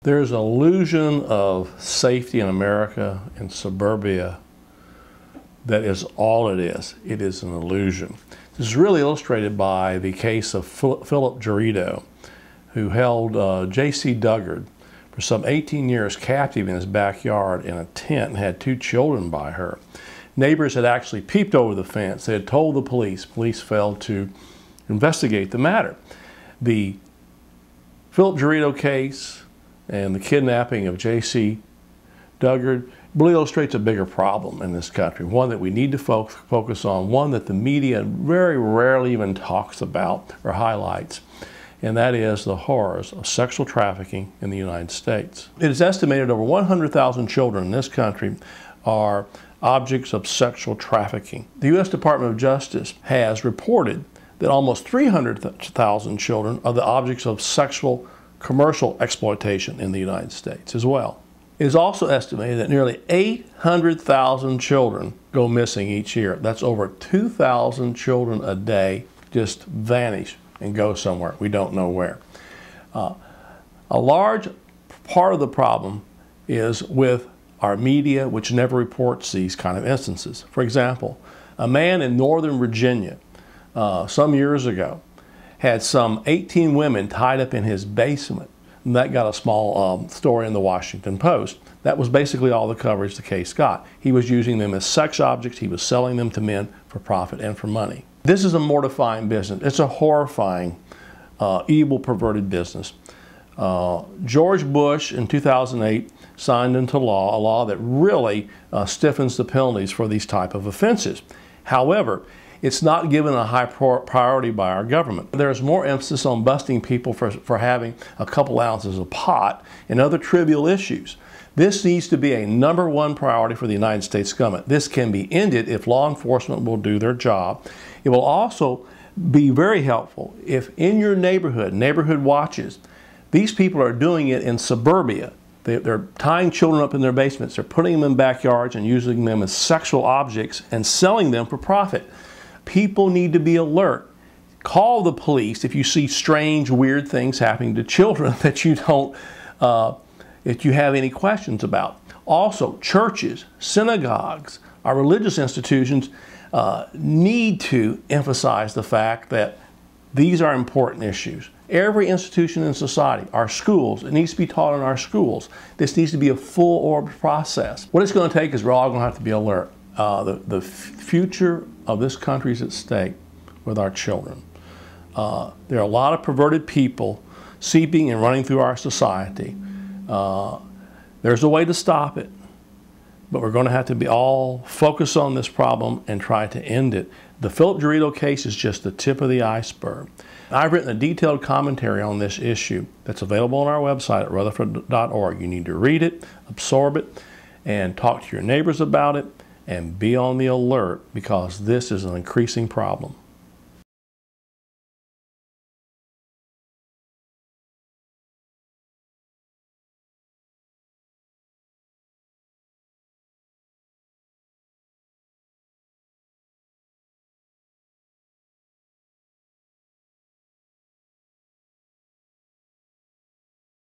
There's an illusion of safety in America and suburbia that is all it is. It is an illusion. This is really illustrated by the case of Philip Jarito, who held Jaycee Dugard for some 18 years captive in his backyard in a tent and had 2 children by her. Neighbors had actually peeped over the fence. They had told the police. Police failed to investigate the matter. The Philip Jarito case and the kidnapping of Jaycee Dugard really illustrates a bigger problem in this country, one that we need to focus on, one that the media very rarely even talks about or highlights, and that is the horrors of sexual trafficking in the United States. It is estimated over 100,000 children in this country are objects of sexual trafficking. The U.S. Department of Justice has reported that almost 300,000 children are the objects of sexual commercial exploitation in the United States as well. It is also estimated that nearly 800,000 children go missing each year. That's over 2,000 children a day just vanish and go somewhere. We don't know where. A large part of the problem is with our media, which never reports these kind of instances. For example, a man in Northern Virginia some years ago had some 18 women tied up in his basement. And that got a small story in the Washington Post. That was basically all the coverage the case got. He was using them as sex objects. He was selling them to men for profit and for money. This is a mortifying business. It's a horrifying, evil, perverted business. George Bush in 2008 signed into law a law that really stiffens the penalties for these type of offenses. However, it's not given a high priority by our government. There's more emphasis on busting people for having a couple ounces of pot and other trivial issues. This needs to be a #1 priority for the United States government. This can be ended if law enforcement will do their job. It will also be very helpful if in your neighborhood watches, these people are doing it in suburbia. They're tying children up in their basements. They're putting them in backyards and using them as sexual objects and selling them for profit. People need to be alert. Call the police if you see strange, weird things happening to children that you don't, if you have any questions about. Also, churches, synagogues, our religious institutions need to emphasize the fact that these are important issues. Every institution in society, our schools, it needs to be taught in our schools. This needs to be a full-orbed process. What it's going to take is we're all going to have to be alert. The future of this country is at stake with our children. There are a lot of perverted people seeping and running through our society. There's a way to stop it, but we're going to have to be all focused on this problem and try to end it. The Philip Jarito case is just the tip of the iceberg. I've written a detailed commentary on this issue that's available on our website at rutherford.org. You need to read it, absorb it, and talk to your neighbors about it, and be on the alert because this is an increasing problem.